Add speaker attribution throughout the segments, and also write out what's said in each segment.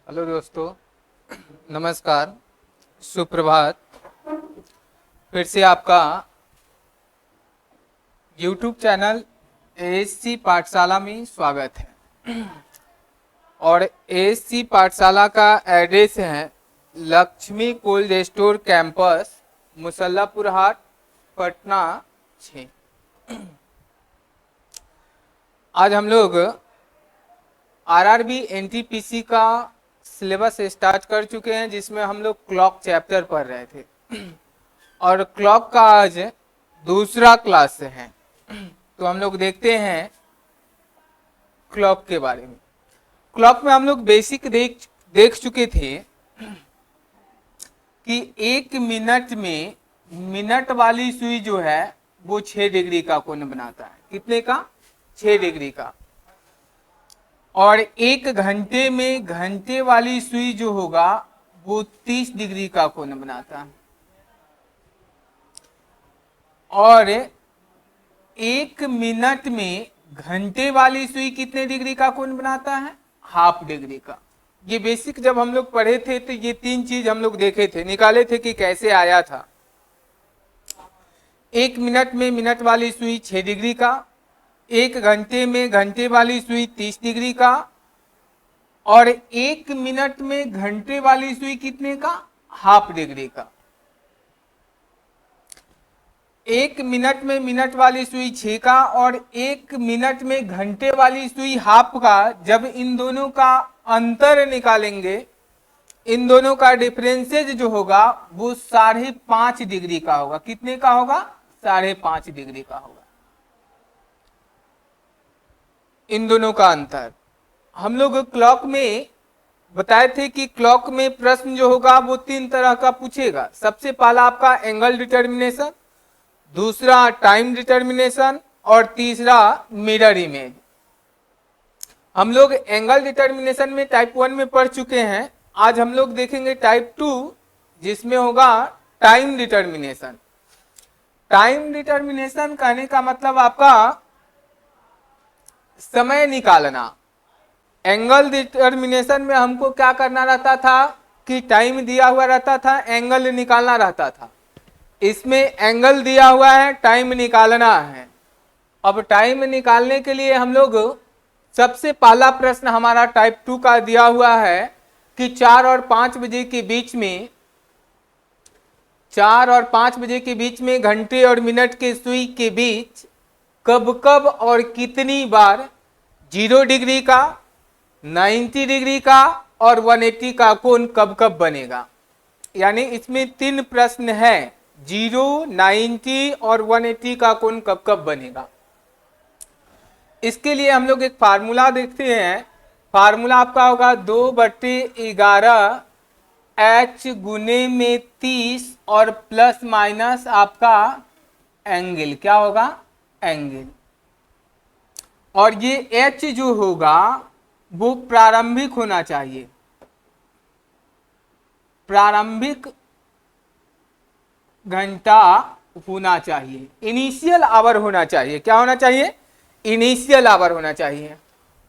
Speaker 1: Hello दोस्तों, नमस्कार, सुप्रभात। फिर से आपका YouTube चैनल ASC पाठशाला में स्वागत है। और ASC पाठशाला का एड्रेस है Lakshmi cold store campus, Musallapur Haat, Patna 6। आज हम लोग RRB NTPC का सिलेबस स्टार्ट कर चुके हैं, जिसमें हम लोग क्लॉक चैप्टर पढ़ रहे थे और क्लॉक का आज दूसरा क्लास है। तो हम लोग देखते हैं क्लॉक के बारे में। क्लॉक में हम लोग बेसिक देख चुके थे कि 1 मिनट में मिनट वाली सुई जो है वो 6 डिग्री का कोण बनाता है। कितने का? 6 डिग्री का। और 1 घंटे में घंटे वाली सुई जो होगा वो 30 डिग्री का कोण बनाता है। और 1 मिनट में घंटे वाली सुई कितने डिग्री का कोण बनाता है? हाफ डिग्री का। ये बेसिक जब हम लोग पढ़े थे तो ये 3 चीज हम लोग देखे थे, निकाले थे कि कैसे आया था। 1 मिनट में मिनट वाली सुई 6 डिग्री का, 1 घंटे में घंटे वाली सुई 30 डिग्री का, और 1 मिनट में घंटे वाली सुई कितने का? हाफ डिग्री का। 1 मिनट में मिनट वाली सुई 6 का और 1 मिनट में घंटे वाली सुई हाफ का। जब इन दोनों का अंतर निकालेंगे, इन दोनों का डिफरेंसेज जो होगा वो 5.5 डिग्री का होगा। कितने का होगा? 5.5 डिग्री का होगा। इन दोनों का अंतर हम लोग क्लॉक में बताए थे कि क्लॉक में प्रश्न जो होगा वो 3 तरह का पूछेगा। सबसे पहला आपका एंगल डिटर्मिनेशन, दूसरा टाइम डिटर्मिनेशन और तीसरा मिरर इमेज। हम लोग एंगल डिटर्मिनेशन में टाइप 1 में पढ़ चुके हैं। आज हम लोग देखेंगे टाइप 2, जिसमें होगा टाइम डिटर्मिनेशन। टाइम डिटर्मिनेशन कहने का मतलब आपका समय निकालना। एंगल डिटर्मिनेशन में हमको क्या करना रहता था कि टाइम दिया हुआ रहता था, एंगल निकालना रहता था। इसमें एंगल दिया हुआ है, टाइम निकालना है। अब टाइम निकालने के लिए हम लोग सबसे पहला प्रश्न हमारा टाइप 2 का दिया हुआ है कि 4 और 5 बजे के बीच में 4 और 5 बजे के बीच में घंटे और मिनट के सुई के बीच कब कब और कितनी बार 0 डिग्री का, 90 डिग्री का और 180 का कोण कब कब बनेगा। यानी इसमें 3 प्रश्न है, 0, 90 और 180 का कोण कब कब बनेगा। इसके लिए हम लोग एक फार्मूला देखते हैं। फार्मूला आपका होगा 2/11 H गुने में 30 और प्लस माइनस आपका एंगल। क्या होगा? एंगल। और ये H जो होगा वो प्रारंभिक होना चाहिए, प्रारंभिक घंटा होना चाहिए, इनिशियल आवर होना चाहिए। क्या होना चाहिए? इनिशियल आवर होना चाहिए।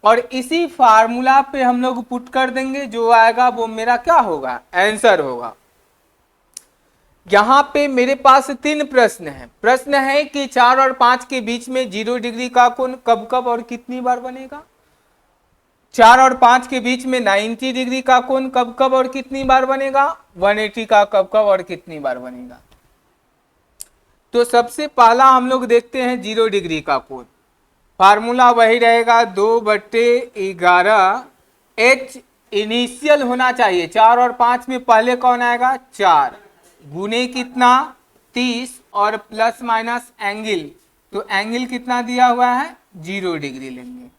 Speaker 1: और इसी फार्मूला पे हम लोग पुट कर देंगे, जो आएगा वो मेरा क्या होगा? आंसर होगा। यहां पे मेरे पास 3 प्रश्न है। प्रश्न है कि 4 और 5 के बीच में 0 डिग्री का कोण कब कब और कितनी बार बनेगा। 4 और 5 के बीच में 90 डिग्री का कोण कब कब और कितनी बार बनेगा। 180 का कब कब और कितनी बार बनेगा। तो सबसे पहला हम लोग देखते हैं 0 डिग्री का कोण। फार्मूला वही रहेगा 2/11 H इनिशियल होना चाहिए। 4 और 5 में पहले कौन आएगा? 4 गुने कितना? 30 और प्लस माइनस एंगल। तो एंगल कितना दिया हुआ है? 0 डिग्री लेंगे।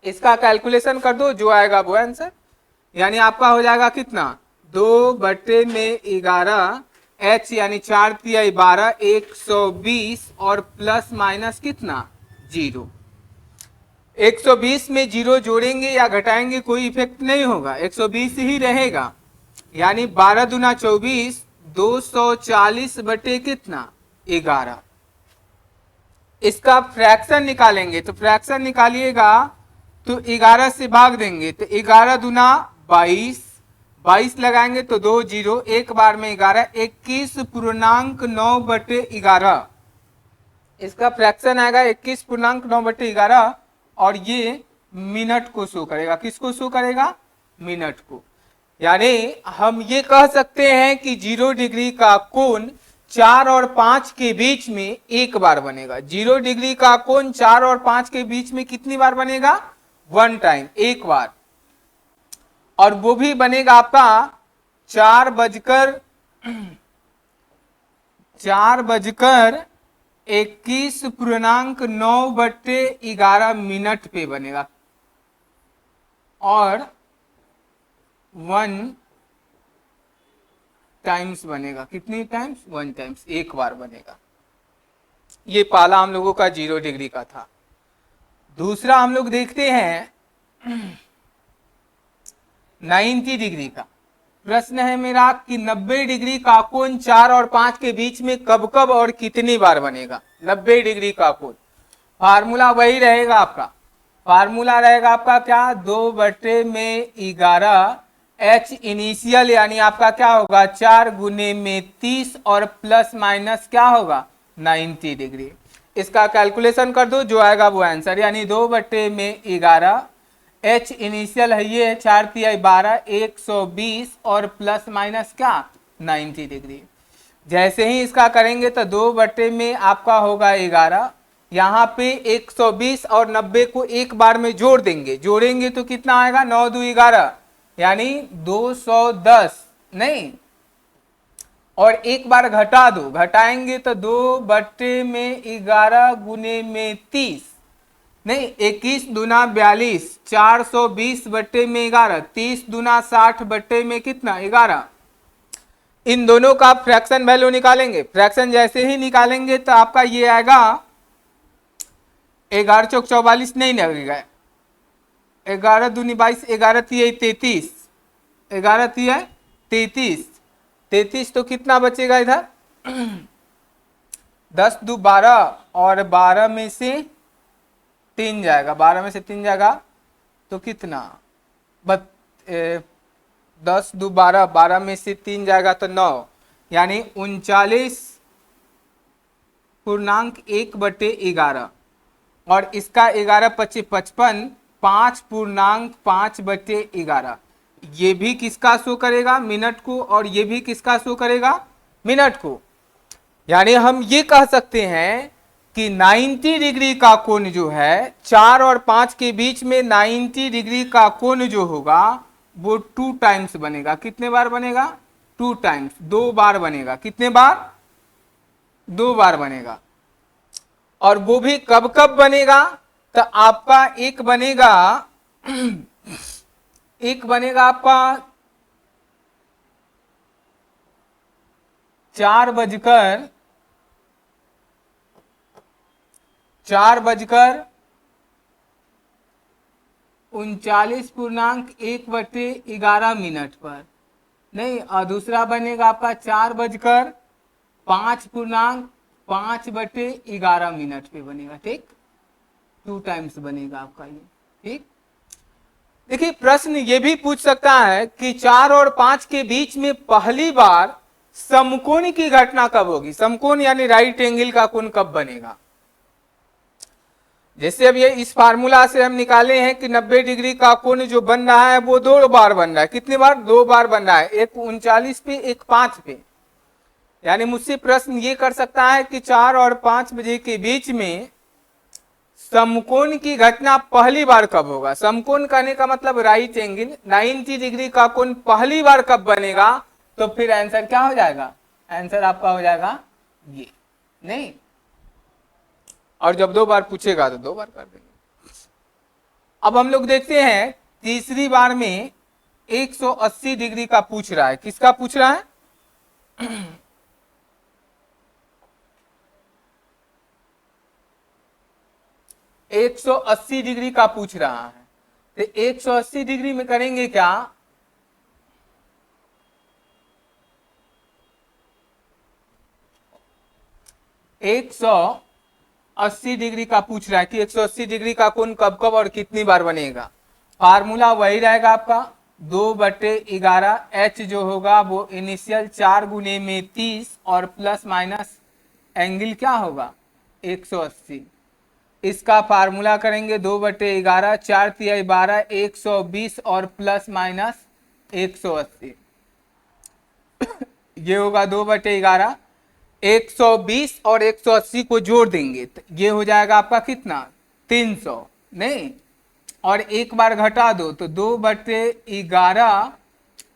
Speaker 1: इसका कैलकुलेशन कर दो, जो आएगा वो आंसर। यानी आपका हो जाएगा कितना? 2/11 H यानी 4 तिहाई 12, 120 और प्लस माइनस कितना? 0। 120 में 0 जोड़ेंगे या घटाएंगे कोई इफेक्ट नहीं होगा, 120 ही रहेगा। यानी 12 दूना 24, 240 बटे कितना? 11। इसका फ्रैक्शन निकालेंगे, तो फ्रैक्शन निकालिएगा तो 11 से भाग देंगे, तो 11 दूना 22, 22 लगाएंगे तो 2 0, एक बार में 11, 21.9/11, इसका फ्रैक्शन आएगा 21.9/11 और ये मिनट को शो करेगा। किसको शो करेगा? मिनट को। यानी हम ये कह सकते हैं कि 0 डिग्री का कोण 4 और 5 के बीच में एक बार बनेगा। 0 डिग्री का कोण 4 और 5 के बीच में कितनी बार बनेगा? 1 टाइम, एक बार। और वो भी बनेगा आपका 4:21.9/11 मिनट पे बनेगा और 1 टाइम्स बनेगा। कितनी टाइम्स? 1 टाइम्स, एक बार बनेगा। ये पहला हम लोगों का 0 डिग्री का था। दूसरा हम लोग देखते हैं 90 डिग्री का। प्रश्न है मेरा कि 90 डिग्री का कोण 4 और 5 के बीच में कब कब और कितनी बार बनेगा? 90 डिग्री का कोण, फार्मूला वही रहेगा आपका। फार्मूला रहेगा आपका क्या? 2/11 H इनिशियल, यानी आपका क्या होगा? 4 गुने में 30 और प्लस माइनस क्या होगा? 90 डिग्री। इसका कैलकुलेशन कर दो, जो आएगा वो आंसर। यानी 2/11 H इनिशियल है ये 4 तिहाई 12, 120 और प्लस माइनस क्या? 90 डिग्री। जैसे ही इसका करेंगे तो 2 में आपका होगा 11, यहाँ पे 120 और 90 को एक बार में जोड़ देंगे। जोड़ेंगे तो कितना आएगा? 9 2 11, यानी 210 नहीं, और एक बार घटा दो, घटाएंगे तो 2/11 गुने में 30 नहीं, 21 दूना 42, 420/11, 30 दूना 60 में कितना? 11। इन दोनों का फ्रैक्शन वैल्यू निकालेंगे। फ्रैक्शन जैसे ही निकालेंगे तो आपका ये आएगा 11 चौक 44 नहीं लगेगा, 11 दूनी 22, 11 तिहाई 33, 11 तिहाई 33, 33 तो कितना बचेगा इधर? 10 दू 12 और 12 में से 3 जाएगा, 12 में से 3 जाएगा तो कितना? 10 दू 12, 12 में से 3 जाएगा तो 9, यानी 39.1/11 और इसका 11 25 55, 5.5/11। ये भी किसका शो करेगा? मिनट को। और ये भी किसका शो करेगा? मिनट को। यानी हम ये कह सकते हैं कि 90 डिग्री का कोण जो है 4 और 5 के बीच में 90 डिग्री का कोण जो होगा वो 2 टाइम्स बनेगा। कितने बार बनेगा? 2 टाइम्स, 2 बार बनेगा। कितने बार? 2 बार बनेगा। और वो भी कब कब बनेगा? तो आपका एक बनेगा आपका 4:39.1/11 मिनट पर नहीं, और दूसरा बनेगा आपका 4:05.5/11 मिनट पे बनेगा। ठीक, 2 टाइम्स बनेगा आपका ये। ठीक, देखिए प्रश्न ये भी पूछ सकता है कि 4 और 5 के बीच में पहली बार समकोण की घटना कब होगी? समकोण यानी राइट एंगल का कोण कब बनेगा? जैसे अब ये इस फार्मूला से हम निकाले हैं कि 90 डिग्री का कोण जो बन रहा है वो 2 बार बन रहा है। कितनी बार? 2 बार बन रहा है, एक 39 पे, एक 5 पे। यानी मुझसे प्रश्न ये कर सकता है कि 4 और 5 बजे के बीच में समकोण की घटना पहली बार कब होगा? समकोण कहने का मतलब राइट एंगल। 90 डिग्री का कोण पहली बार कब बनेगा? तो फिर आंसर क्या हो जाएगा? आंसर आपका हो जाएगा ये। नहीं, और जब 2 बार पूछेगा तो 2 बार कर देंगे। अब हम लोग देखते हैं तीसरी बार में 180 डिग्री का पूछ रहा है। किसका पूछ रहा है? 180 डिग्री का पूछ रहा है। तो 180 डिग्री में करेंगे क्या? एक 180 डिग्री का पूछ रहा है कि 180 डिग्री का कोण कब कब और कितनी बार बनेगा। फार्मूला वही रहेगा आपका 2/11, h जो होगा वो इनिशियल 4 गुने में 30 और प्लस माइनस एंगल क्या होगा 180। इसका फार्मूला करेंगे 2/11, 4×3=12, 120 और प्लस माइनस 180। ये होगा 2/11, 120 और 180 को जोड़ देंगे तो ये हो जाएगा आपका कितना 300, नहीं, और एक बार घटा दो तो 2/11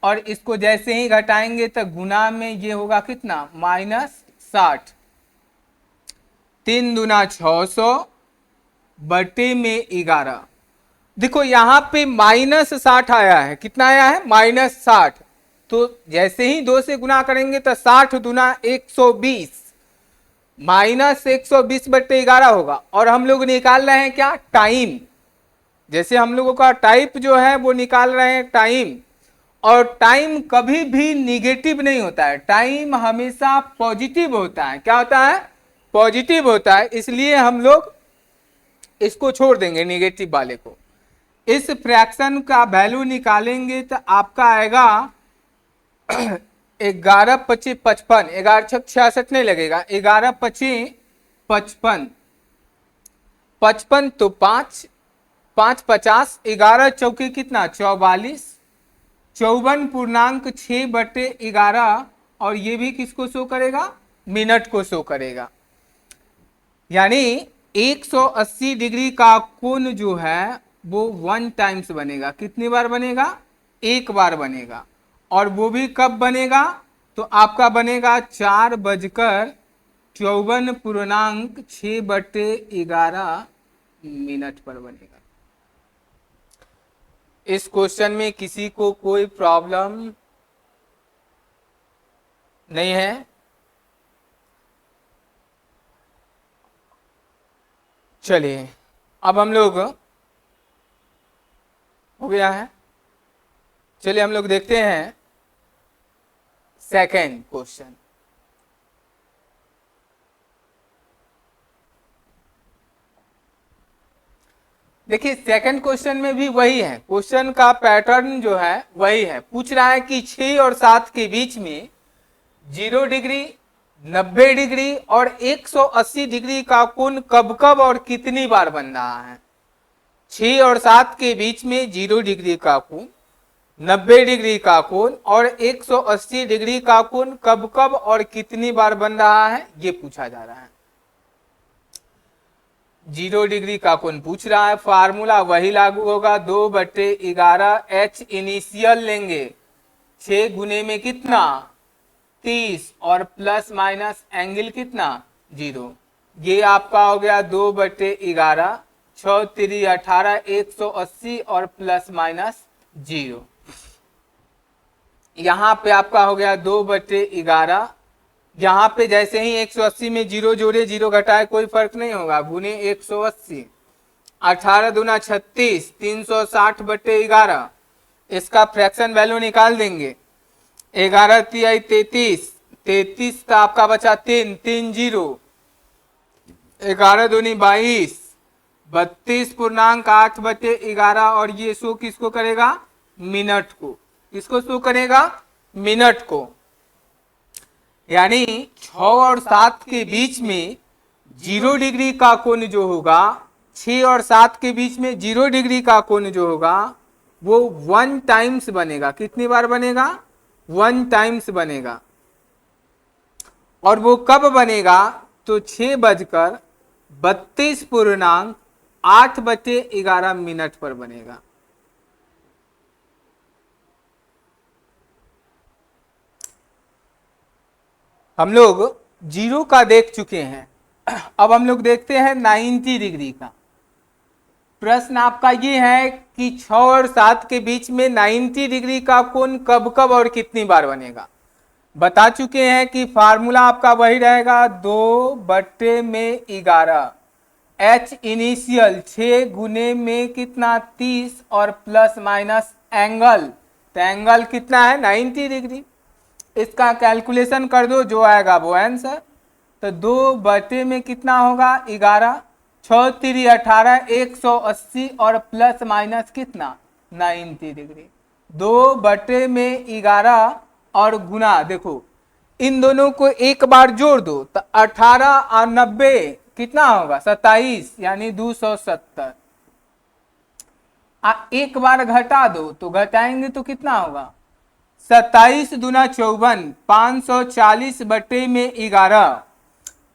Speaker 1: और इसको जैसे ही घटाएंगे तो गुना में ये होगा कितना -60, 3 दूना 600 बटे में 11। देखो यहाँ पे -60 आया है, कितना आया है -60, तो जैसे ही 2 से गुना करेंगे तो 60 दूना 120, -120/11 होगा। और हम लोग निकाल रहे हैं क्या टाइम, जैसे हम लोगों का टाइप जो है वो निकाल रहे हैं टाइम, और टाइम कभी भी निगेटिव नहीं होता है, टाइम हमेशा पॉजिटिव होता है। क्या होता है पॉजिटिव होता है, इसलिए हम लोग इसको छोड़ देंगे निगेटिव वाले को। इस फ्रैक्शन का वैल्यू निकालेंगे तो आपका आएगा 11×5 = 55, 11×6 = 66 नहीं लगेगा, 11×5 = 55, 55 तो 5 5 50, 11 चौके कितना 44, 54.6/11, और ये भी किसको शो करेगा मिनट को शो करेगा। यानी 180 डिग्री का कोण जो है वो 1 टाइम्स बनेगा। कितनी बार बनेगा एक बार बनेगा, और वो भी कब बनेगा तो आपका बनेगा 4:54.6/11 मिनट पर बनेगा। इस क्वेश्चन में किसी को कोई प्रॉब्लम नहीं है? चलिए अब हम लोग हो गया है, चलिए हम लोग देखते हैं सेकंड क्वेश्चन। देखिए सेकंड क्वेश्चन में भी वही है, क्वेश्चन का पैटर्न जो है वही है। पूछ रहा है कि 6 और 7 के बीच में 0 डिग्री, 90 डिग्री और 180 डिग्री का कोण कब कब और कितनी बार बन रहा है। 6 और 7 के बीच में 0 डिग्री का कोण, 90 डिग्री का कोण और 180 डिग्री का कोण कब कब और कितनी बार बन रहा है, ये पूछा जा रहा है। 0 डिग्री का कोण पूछ रहा है, फार्मूला वही लागू होगा 2/11, h इनिशियल लेंगे 6 गुने में कितना 30 और प्लस माइनस एंगल कितना 0। ये आपका हो गया 2/11, 6×3 = 18, 180 और प्लस माइनस 0। यहाँ पे आपका हो गया 2/11, यहाँ पे जैसे ही 180 में 0 जोड़े 0 घटाए कोई फर्क नहीं होगा, गुने 180, 18 दूना 36, 360/11। इसका फ्रैक्शन वैल्यू निकाल देंगे, 11×3 = 33, 33 का आपका बचा 3, 3 0, 11 दूनी 22, 32.8/11, और ये शो किसको करेगा मिनट को, किसको शो करेगा मिनट को। यानी 6 और 7 के बीच में 0 डिग्री का कोण जो होगा, 6 और 7 के बीच में 0 डिग्री का कोण जो होगा वो 1 टाइम्स बनेगा। कितनी बार बनेगा 1 टाइम्स बनेगा। और वो कब बनेगा तो 6:32.8/11 मिनट पर बनेगा। हम लोग 0 का देख चुके हैं, अब हम लोग देखते हैं 90 डिग्री का। प्रश्न आपका ये है कि 6 और 7 के बीच में 90 डिग्री का कोण कब कब और कितनी बार बनेगा। बता चुके हैं कि फार्मूला आपका वही रहेगा 2/11, h इनिशियल 6 गुने में कितना 30 और प्लस माइनस एंगल, तो एंगल कितना है 90 डिग्री। इसका कैलकुलेशन कर दो, जो आएगा वो आंसर। तो 2 में कितना होगा 11, 6×3 = 18, 180 और प्लस माइनस कितना 90 डिग्री। 2/11 और गुना, देखो इन दोनों को एक बार जोड़ दो तो 18 और 90 कितना होगा 27, यानी 270। एक बार घटा दो तो घटाएंगे तो कितना होगा 27 दूना 54, 540/11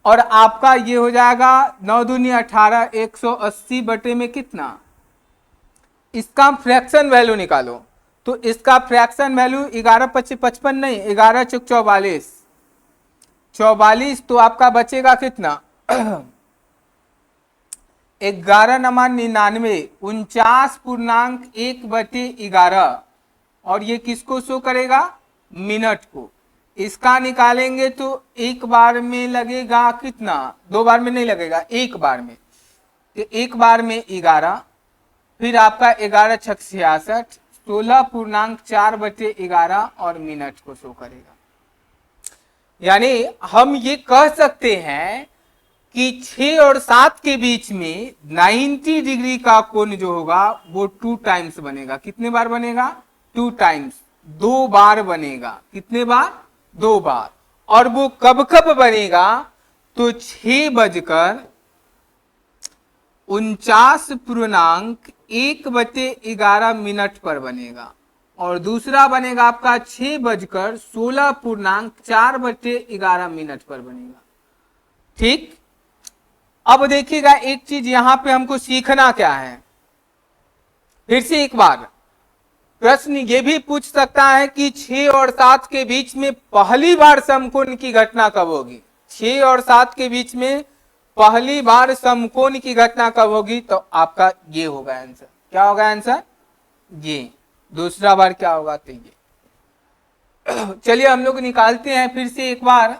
Speaker 1: और आपका ये हो जाएगा 9 दूनी 18, 180 बटे में कितना। इसका फ्रैक्शन वैल्यू निकालो, तो इसका फ्रैक्शन वैल्यू 11×5 = 55 नहीं, 11×4 = 44, 44 तो आपका बचेगा कितना 11×99, 49.1/11 और ये किसको शो करेगा मिनट को। इसका निकालेंगे तो एक बार में लगेगा कितना, 2 बार में नहीं लगेगा, एक बार में, तो एक बार में 11, फिर आपका 11×6 = 66, 16.4/11 और मिनट को शो करेगा। यानी हम ये कह सकते हैं कि 6 और 7 के बीच में 90 डिग्री का कोण जो होगा वो 2 टाइम्स बनेगा। कितने बार बनेगा 2 टाइम्स, 2 बार बनेगा। कितने बार 2 बार। और वो कब कब बनेगा तो 6:49.1/11 मिनट पर बनेगा। और दूसरा बनेगा आपका 6:16.4/11 मिनट पर बनेगा। ठीक, अब देखिएगा एक चीज यहां पे हमको सीखना क्या है। फिर से एक बार प्रश्न ये भी पूछ सकता है कि 6 और 7 के बीच में पहली बार समकोण की घटना कब होगी। 6 और 7 के बीच में पहली बार समकोण की घटना कब होगी, तो आपका ये होगा आंसर। क्या होगा आंसर ये। दूसरा बार क्या होगा तो ये। चलिए हम लोग निकालते हैं फिर से एक बार।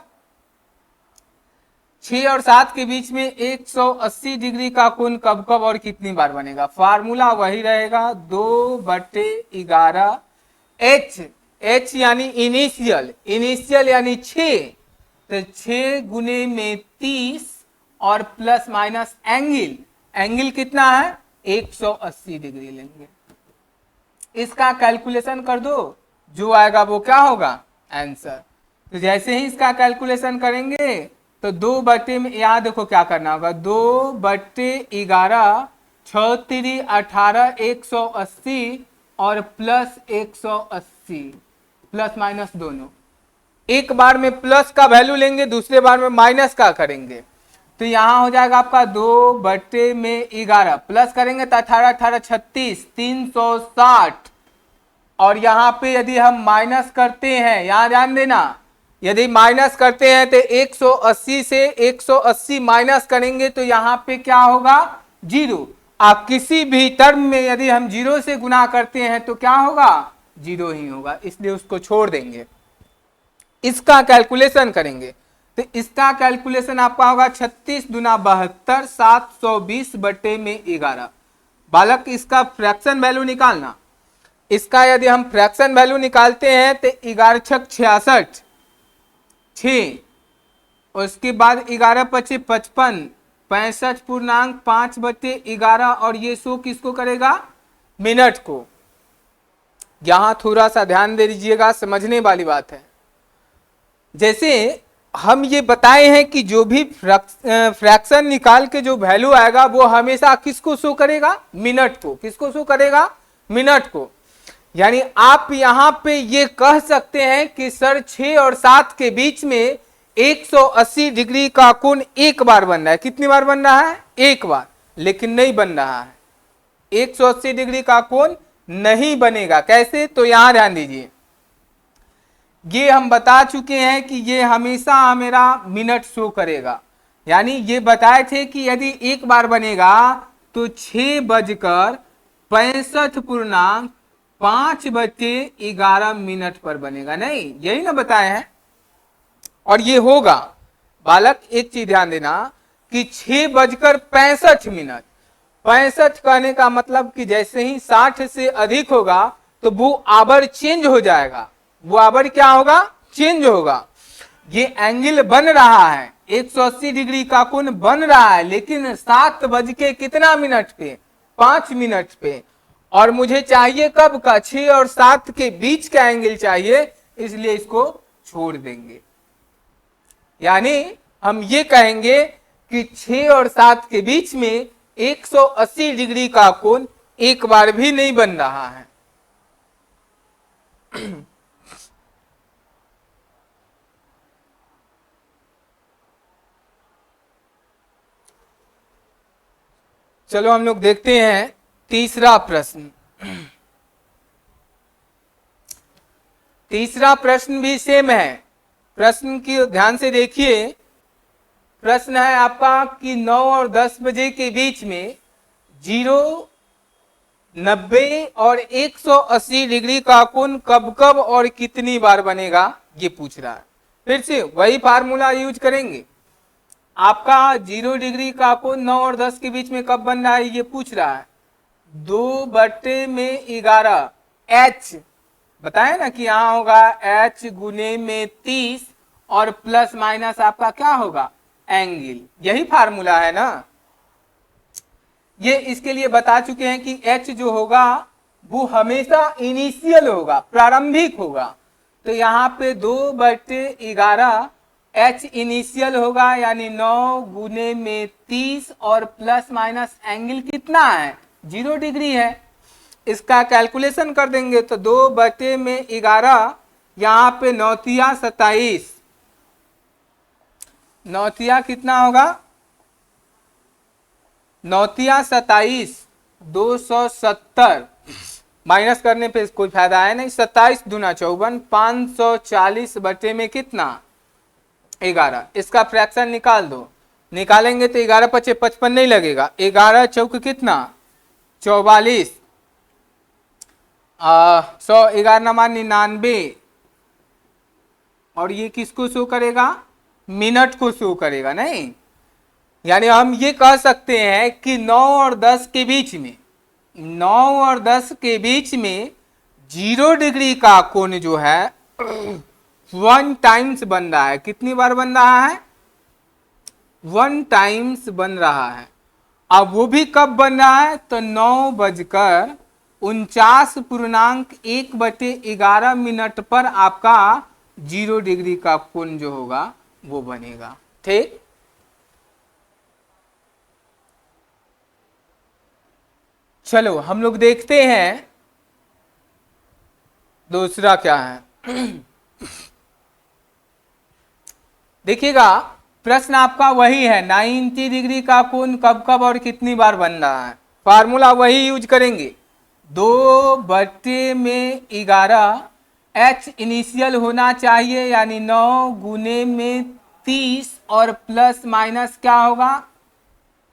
Speaker 1: 6 और 7 के बीच में 180 डिग्री का कोण कब कब और कितनी बार बनेगा। फार्मूला वही रहेगा 2/11 h यानी इनिशियल, इनिशियल यानी 6, तो 6 गुने में 30 और प्लस माइनस एंगल, एंगल कितना है 180 डिग्री लेंगे। इसका कैलकुलेशन कर दो, जो आएगा वो क्या होगा आंसर। तो जैसे ही इसका कैलकुलेशन करेंगे तो 2 बटे में यहाँ देखो क्या करना होगा, 2/11, 6×3 = 18, 180 और प्लस 180, प्लस माइनस दोनों। एक बार में प्लस का वैल्यू लेंगे, दूसरे बार में माइनस का करेंगे, तो यहाँ हो जाएगा आपका 2/11, प्लस करेंगे तो 18 18 36, 360। और यहाँ पे यदि हम माइनस करते हैं, यहाँ ध्यान देना, यदि माइनस करते हैं तो 180 से 180 माइनस करेंगे तो यहाँ पे क्या होगा 0। आप किसी भी टर्म में यदि हम 0 से गुना करते हैं तो क्या होगा 0 ही होगा, इसलिए उसको छोड़ देंगे। इसका कैलकुलेशन करेंगे तो इसका कैलकुलेशन आपका होगा 36 दूना 72, 720/11। बालक इसका फ्रैक्शन वैल्यू निकालना। इसका यदि हम फ्रैक्शन वैल्यू निकालते हैं तो 11×6 = 66, 6, उसके बाद 11×5 = 55, 65.5/11 और ये शो किसको करेगा मिनट को। यहां थोड़ा सा ध्यान दे दीजिएगा, समझने वाली बात है। जैसे हम ये बताए हैं कि जो भी फ्रैक्शन निकाल के जो वैल्यू आएगा वो हमेशा किसको शो करेगा मिनट को। किसको शो करेगा मिनट को। यानी आप यहां पे ये कह सकते हैं कि सर 6 और 7 के बीच में 180 डिग्री का कोण एक बार बन रहा है। कितनी बार बन रहा है एक बार, लेकिन नहीं बन रहा है। 180 डिग्री का कोण नहीं बनेगा। कैसे, तो यहां ध्यान दीजिए, ये हम बता चुके हैं कि ये हमेशा मेरा मिनट शो करेगा। यानी ये बताए थे कि यदि एक बार बनेगा तो 6:65.5/11 मिनट पर बनेगा। नहीं, यही ना बताए हैं, और ये होगा। बालक एक चीज ध्यान देना कि 6:65 65 कहने का मतलब कि जैसे ही 60 से अधिक होगा तो वो आवर चेंज हो जाएगा। वो आवर क्या होगा चेंज होगा। ये एंगल बन रहा है 180 डिग्री का कोण बन रहा है, लेकिन 7 बज के कितना मिनट पे 5 मिनट पे। और मुझे चाहिए कब का, 6 और 7 के बीच का एंगल चाहिए, इसलिए इसको छोड़ देंगे। यानी हम ये कहेंगे कि 6 और 7 के बीच में 180 डिग्री का कोण एक बार भी नहीं बन रहा है। चलो हम लोग देखते हैं तीसरा प्रश्न। तीसरा प्रश्न भी सेम है। प्रश्न की ध्यान से देखिए। प्रश्न है आपका कि 9 और 10 बजे के बीच में 0, 90 और 180 डिग्री का कोण कब कब और कितनी बार बनेगा, ये पूछ रहा है। फिर से वही फार्मूला यूज करेंगे। आपका 0 डिग्री का कोण 9 और 10 के बीच में कब बन रहा है, ये पूछ रहा है। 2/11 H बताया ना कि यहाँ होगा H गुने में 30 और प्लस माइनस आपका क्या होगा, एंगल। यही फार्मूला है ना, ये इसके लिए बता चुके हैं कि H जो होगा वो हमेशा इनिशियल होगा, प्रारंभिक होगा। तो यहाँ पे 2/11 H इनिशियल होगा, यानी 9 गुने में 30 और प्लस माइनस एंगल कितना है, 0 डिग्री है। इसका कैलकुलेशन कर देंगे तो 2/11, यहाँ पे 9 27, 9 कितना होगा, 9 27, 270, माइनस करने पे कोई फायदा है नहीं। 27 दूना 54, 540 बटे में कितना, 11। इसका फ्रैक्शन निकाल दो। निकालेंगे तो 11 पचे 55 नहीं लगेगा, 11 चौक कितना, 44, 100, 11 मान 99, और ये किसको शो करेगा, मिनट को शो करेगा। नहीं, यानी हम ये कह सकते हैं कि 9 और 10 के बीच में, 9 और 10 के बीच में 0 डिग्री का कोण जो है 1 टाइम्स बन रहा है। कितनी बार बन रहा है, 1 टाइम्स बन रहा है। अब वो भी कब बन रहा है, तो 9:49.1/11 मिनट पर आपका 0 डिग्री का कोण जो होगा वो बनेगा। ठीक, चलो हम लोग देखते हैं दूसरा क्या है। देखिएगा, प्रश्न आपका वही है, 90 डिग्री का कोण कब कब और कितनी बार बन रहा है। फार्मूला वही यूज करेंगे, 2/11 H इनिशियल होना चाहिए, यानी 9 गुने में 30 और प्लस माइनस क्या होगा,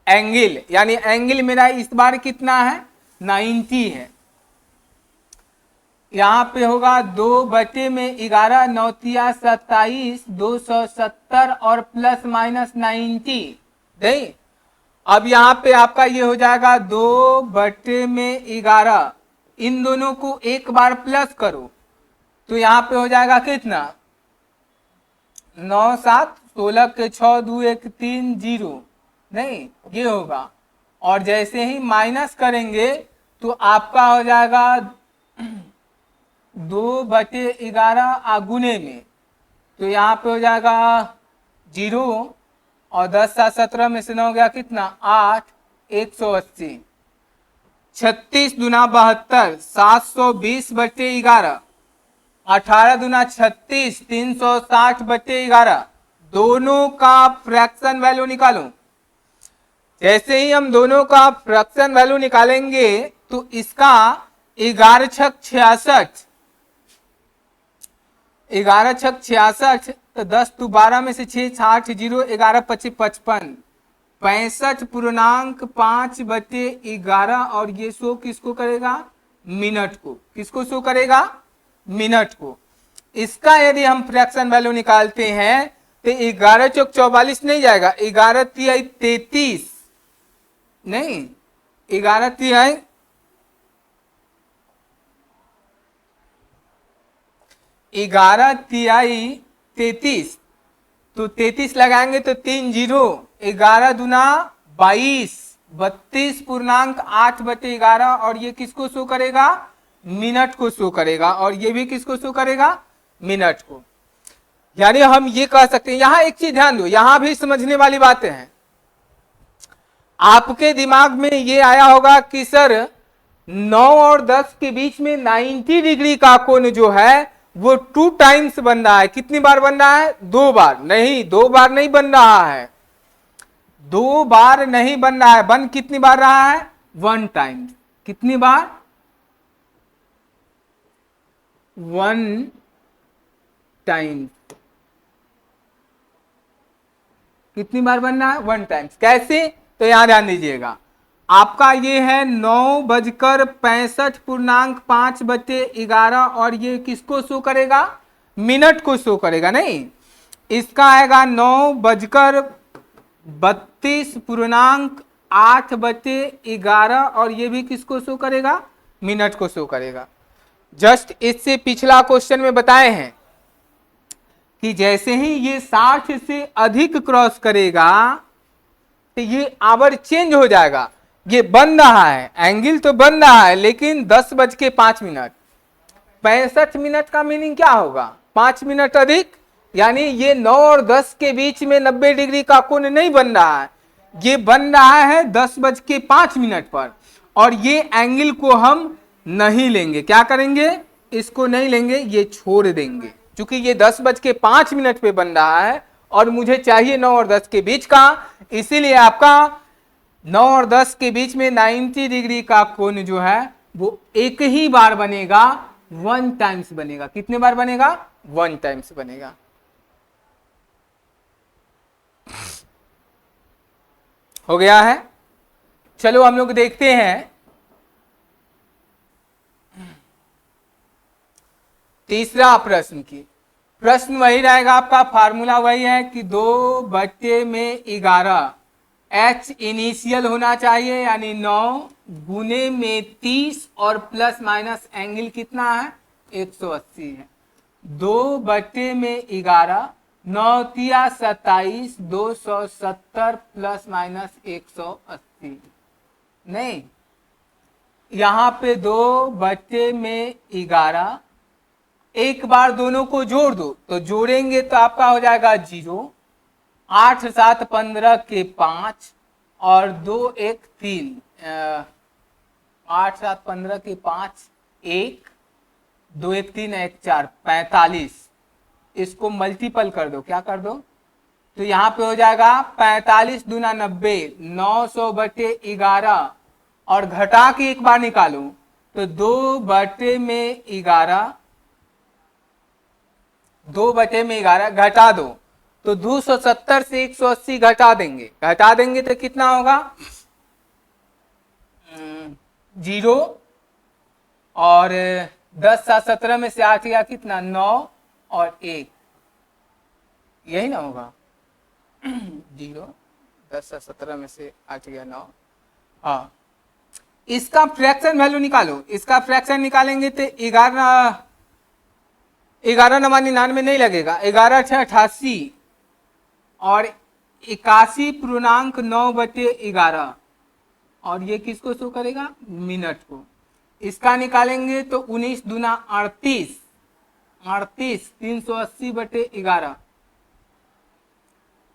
Speaker 1: एंगल। यानी एंगल मेरा इस बार कितना है, 90 है। यहाँ पे होगा 2/11, 9 27, 270 और प्लस माइनस 90। नहीं, अब यहाँ पे आपका ये हो जाएगा 2/11, इन दोनों को एक बार प्लस करो तो यहाँ पे हो जाएगा कितना, 9 7 16 के 6 2 1 3 0। नहीं, ये होगा। और जैसे ही माइनस करेंगे तो आपका हो जाएगा 2/11 गुने में, तो यहाँ पे हो जाएगा 0, और 10 7 17 में से 9 गया कितना, 8, 180, 36 दूना 72, 720/11, 18 दूना 36, 360/11। दोनों का फ्रैक्शन वैल्यू निकालो। जैसे ही हम दोनों का फ्रैक्शन वैल्यू निकालेंगे तो इसका 11 छक 66, 11 छक 66, तो 10 तो 12 में से 6 60, 0 11 25 55, 65.5/11। और ये शो किसको करेगा, मिनट को। किसको शो करेगा, मिनट को। इसका यदि हम फ्रैक्शन वैल्यू निकालते हैं तो 11 चौक 44 नहीं जाएगा, 11 तिहाई 33, नहीं 11 तिहाई 11 तिहाई 33, तो 33 लगाएंगे तो 3 0, 11 दूना 22, 32.8/11 और ये किसको शो करेगा? मिनट को शो करेगा। और ये भी किसको शो करेगा? मिनट को। यानी हम ये कह सकते हैं, यहां एक चीज ध्यान दो, यहां भी समझने वाली बातें हैं। आपके दिमाग में ये आया होगा कि सर 9 और 10 के बीच में 90 डिग्री का कोण जो है वो 2 टाइम्स बन रहा है। कितनी बार बन रहा है? 2 बार। नहीं, 2 बार नहीं बन रहा है, 2 बार नहीं बन रहा है। बन कितनी बार रहा है? 1 टाइम्स। कितनी बार? 1 टाइम्स। कितनी बार बन रहा है? 1 टाइम्स। कैसे? तो यहां ध्यान दीजिएगा, आपका ये है 9:65.5/11 और ये किसको शो करेगा? मिनट को शो करेगा। नहीं, इसका आएगा 9:32.8/11 और ये भी किसको शो करेगा? मिनट को शो करेगा। जस्ट इससे पिछला क्वेश्चन में बताए हैं कि जैसे ही ये 60 से अधिक क्रॉस करेगा तो ये आवर चेंज हो जाएगा। ये बन रहा है, एंगल तो बन रहा है, लेकिन 10:05। 65 मिनट का मीनिंग क्या होगा? 5 मिनट अधिक, यानी ये 9 और 10 के बीच में 90 डिग्री का कोण नहीं बन रहा है, ये बन रहा है 10:05 पर। और ये एंगल को हम नहीं लेंगे। क्या करेंगे? इसको नहीं लेंगे, ये छोड़ देंगे, क्योंकि ये 10:05 पे बन रहा है और मुझे चाहिए 9 और 10 के बीच का। इसीलिए आपका 9 और 10 के बीच में 90 डिग्री का कोण जो है वो एक ही बार बनेगा, 1 टाइम्स बनेगा। कितने बार बनेगा? 1 टाइम्स बनेगा। हो गया है। चलो हम लोग देखते हैं तीसरा प्रश्न की। प्रश्न वही रहेगा आपका, फार्मूला वही है कि 2/11 H इनिशियल होना चाहिए, यानी 9 गुने में 30 और प्लस माइनस एंगल कितना है? 180 है। 2/11 9 तिया 27, 270 प्लस माइनस 180। नहीं, यहां पे 2/11 एक बार दोनों को जोड़ दो, तो जोड़ेंगे तो आपका हो जाएगा 0। 8 7 15 के 5 और 2 1 3। 8 7 15 के 5 1, 2 1 3 1 4 45। इसको मल्टीपल कर दो। क्या कर दो? तो यहाँ पे हो जाएगा 45 दूना 90, 900/11 और घटा के एक बार निकालो तो 2/11 2/11 घटा दो तो 270 से 180 घटा देंगे तो कितना होगा? 0 और 10 7 17 में से 8 गया कितना? 9 और 1, यही ना होगा? 0 10 7 17 में से 8 गया 9। हाँ, इसका फ्रैक्शन वैल्यू निकालो। इसका फ्रैक्शन निकालेंगे तो 11 99 नहीं लगेगा, 11 6 88 और 81.9/11 और ये किसको शो करेगा? मिनट को। इसका निकालेंगे तो 19 दूना 38, 380/11।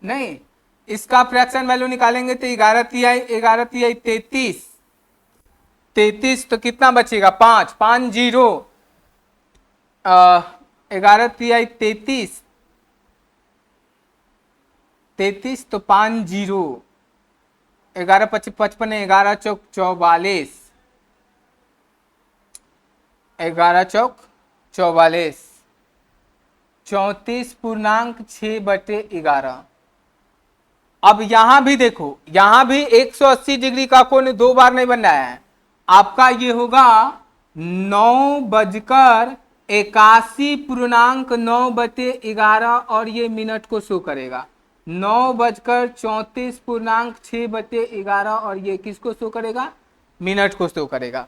Speaker 1: नहीं, इसका फ्रैक्शन वैल्यू निकालेंगे तो 11 तिहाई 33 तो कितना बचेगा? 5 5 0 11 तिहाई 33 तो 5 0 11 55 11 चौक 44, 11 चौक 44, 34.6/11। अब यहां भी देखो, यहां भी 180 डिग्री का कोण 2 बार नहीं बन रहा है। आपका ये होगा 9:81.9/11 और ये मिनट को शो करेगा। 9:34.6/11 और ये किसको शो करेगा? मिनट को शो करेगा।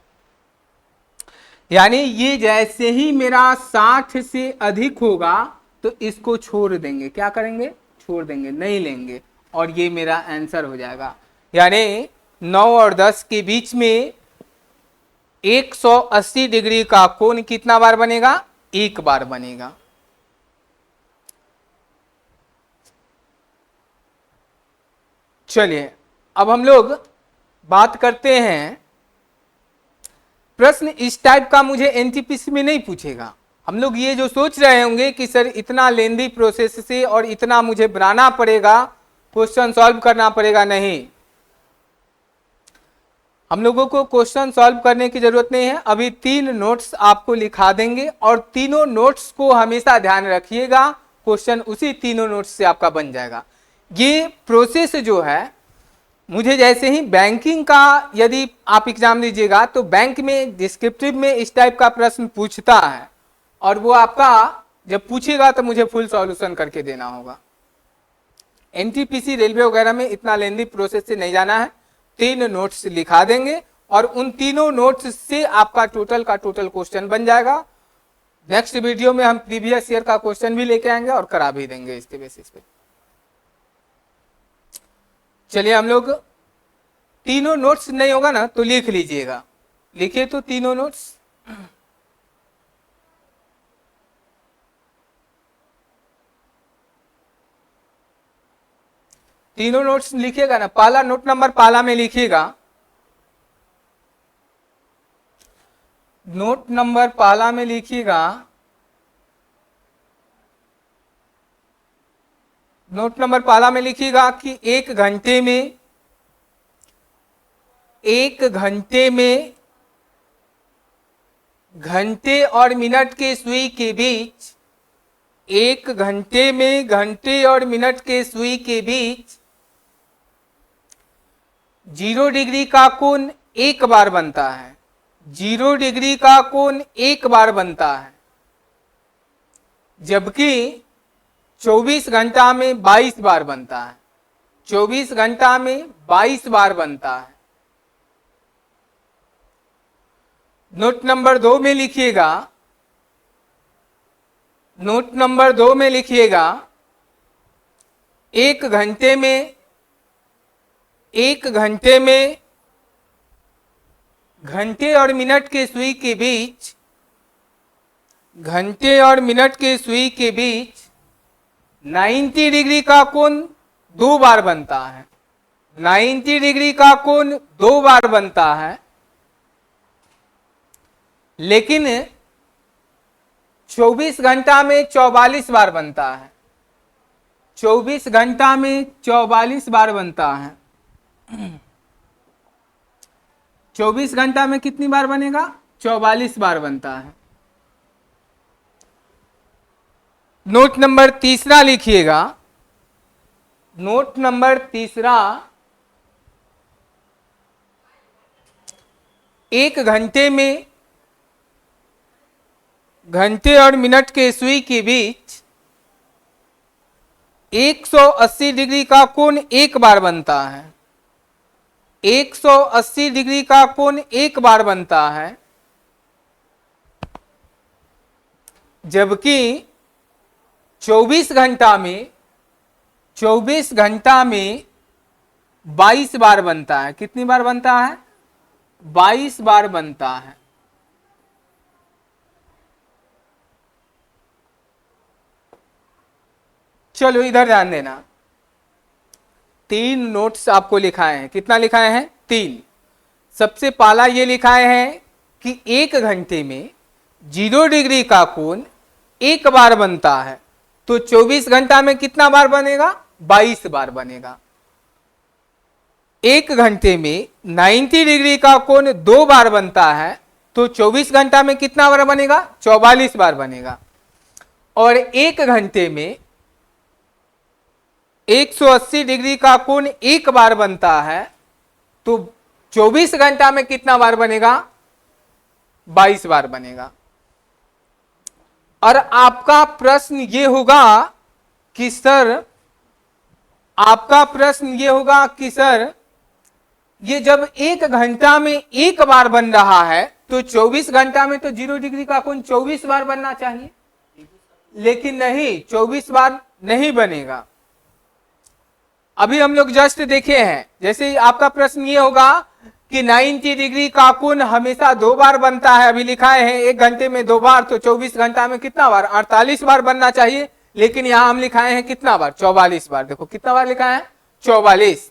Speaker 1: यानी ये जैसे ही मेरा 60 से अधिक होगा तो इसको छोड़ देंगे। क्या करेंगे? छोड़ देंगे, नहीं लेंगे और ये मेरा आंसर हो जाएगा। यानी 9 और 10 के बीच में 180 डिग्री का कोण कितना बार बनेगा? एक बार बनेगा। चलिए अब हम लोग बात करते हैं, प्रश्न इस टाइप का मुझे एनटीपीसी में नहीं पूछेगा। हम लोग ये जो सोच रहे होंगे कि सर इतना लेंदी प्रोसेस से और इतना मुझे बनाना पड़ेगा, क्वेश्चन सॉल्व करना पड़ेगा, नहीं, हम लोगों को क्वेश्चन सॉल्व करने की जरूरत नहीं है। अभी 3 नोट्स आपको लिखा देंगे और तीनों नोट्स को हमेशा ध्यान रखिएगा, क्वेश्चन उसी तीनों नोट्स से आपका बन जाएगा। ये प्रोसेस जो है, मुझे जैसे ही बैंकिंग का यदि आप एग्जाम दीजिएगा तो बैंक में डिस्क्रिप्टिव में इस टाइप का प्रश्न पूछता है और वो आपका जब पूछेगा तो मुझे फुल सॉल्यूशन करके देना होगा। एनटीपीसी रेलवे वगैरह में इतना लेंदी प्रोसेस से नहीं जाना है, 3 नोट्स लिखा देंगे और उन तीनों नोट्स से आपका टोटल का टोटल क्वेश्चन बन जाएगा। नेक्स्ट वीडियो में हम प्रीवियस ईयर का क्वेश्चन भी लेके आएंगे और करा भी देंगे इसके बेसिस पे। चलिए हम लोग तीनों नोट्स नहीं होगा ना तो लिख लीजिएगा, लिखिए तो तीनों नोट्स। तीनों नोट्स लिखिएगा ना, पहला नोट नंबर पहला में लिखिएगा, नोट नंबर पहला में लिखिएगा, नोट नंबर पहला में लिखिएगा कि 1 घंटे में घंटे और मिनट के सुई के बीच, 1 घंटे में घंटे और मिनट के सुई के बीच 0 डिग्री का कोण एक बार बनता है। 0 डिग्री का कोण एक बार बनता है, जबकि 24 घंटा में 22 बार बनता है। 24 घंटा में 22 बार बनता है। नोट नंबर 2 में लिखिएगा, नोट नंबर 2 में लिखिएगा 1 घंटे में घंटे और मिनट के सुई के बीच, घंटे और मिनट के सुई के बीच 90 डिग्री का कोण 2 बार बनता है। 90 डिग्री का कोण 2 बार बनता है, लेकिन 24 घंटा में 44 बार बनता है। 24 घंटा में 44 बार बनता है। 24 घंटा में कितनी बार बनेगा? 44 बार बनता है। नोट नंबर तीसरा लिखिएगा, नोट नंबर तीसरा 1 घंटे में घंटे और मिनट के सुई के बीच 180 डिग्री का कोण एक बार बनता है। 180 डिग्री का कोण एक बार बनता है, जबकि 24 घंटा में 22 बार बनता है। कितनी बार बनता है? 22 बार बनता है। चलो इधर ध्यान देना, 3 नोट्स आपको लिखाए हैं। कितना लिखाए हैं? 3। सबसे पहला ये लिखाए हैं कि 1 घंटे में 0 डिग्री का कोण एक बार बनता है, तो 24 घंटा में कितना बार बनेगा? 22 बार बनेगा। 1 घंटे में 90 डिग्री का कोण 2 बार बनता है, तो 24 घंटा में कितना बार बनेगा? 44 बार बनेगा। और 1 घंटे में 180 डिग्री का कोण एक बार बनता है, तो 24 घंटा में कितना बार बनेगा? 22 बार बनेगा। और आपका प्रश्न ये होगा कि सर, आपका प्रश्न ये होगा कि सर ये जब 1 घंटा में एक बार बन रहा है तो 24 घंटा में तो 0 डिग्री का कोण 24 बार बनना चाहिए, लेकिन नहीं, 24 बार नहीं बनेगा। अभी हम लोग जस्ट देखे हैं, जैसे आपका प्रश्न ये होगा कि 90 डिग्री का कोण हमेशा 2 बार बनता है, अभी लिखा है 1 घंटे में 2 बार, तो 24 घंटा में कितना बार, 48 बार बनना चाहिए, लेकिन यहां हम लिखाए हैं कितना बार, 44 बार। देखो कितना बार लिखा है, 44।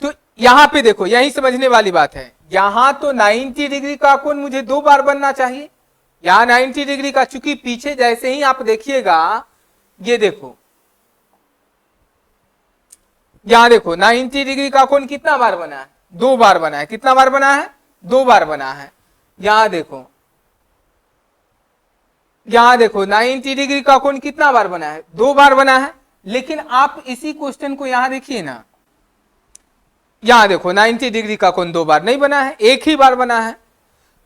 Speaker 1: तो यहां पे देखो, यही समझने वाली बात है, यहां तो 90 डिग्री का कोण मुझे 2 बार बनना चाहिए, यहां 90 डिग्री का, चूंकि पीछे जैसे ही आप देखिएगा, ये देखो यहां देखो 90 डिग्री का कोण कितना बार बना है, 2 बार बना है। कितना बार बना है, 2 बार बना है। यहां देखो, यहां देखो 90 डिग्री का कोण कितना बार बना है, 2 बार बना है। लेकिन आप इसी क्वेश्चन को यहां देखिए ना, यहां देखो 90 डिग्री का कोण 2 बार नहीं बना है, 1 ही बार बना है।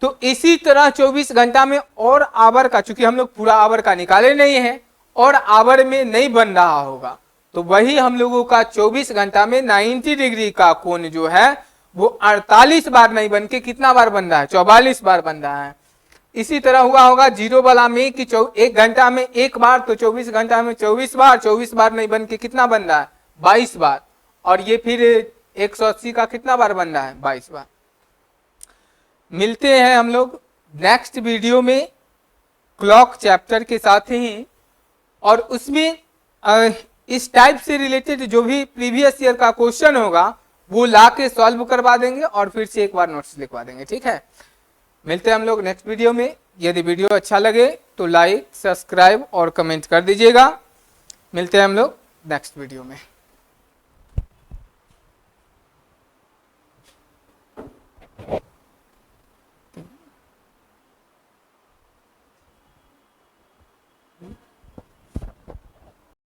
Speaker 1: तो इसी तरह 24 घंटा में और आवर का, चूंकि हम लोग पूरा आवर का निकाले नहीं है और आवर में नहीं बन रहा होगा, तो वही हम लोगों का 24 घंटा में 90 डिग्री का कोण जो है वो 48 बार नहीं बन के कितना बार बन रहा है, 44 बार बन रहा है। इसी तरह हुआ होगा जीरो वाला में कि 1 घंटा में 1 बार, तो 24 घंटा में 24 बार, 24 बार नहीं बन के कितना बन रहा है, 22 बार। और ये फिर 180 का कितना बार बन रहा है, 22 बार। मिलते हैं हम लोग नेक्स्ट वीडियो में क्लॉक चैप्टर के साथ ही, और उसमें इस टाइप से रिलेटेड जो भी प्रीवियस ईयर का क्वेश्चन होगा वो ला के सॉल्व करवा देंगे और फिर से एक बार नोट्स लिखवा देंगे। ठीक है, मिलते हैं हम लोग नेक्स्ट वीडियो में। यदि वीडियो अच्छा लगे तो लाइक, सब्सक्राइब और कमेंट कर दीजिएगा। मिलते हैं हम लोग नेक्स्ट वीडियो में।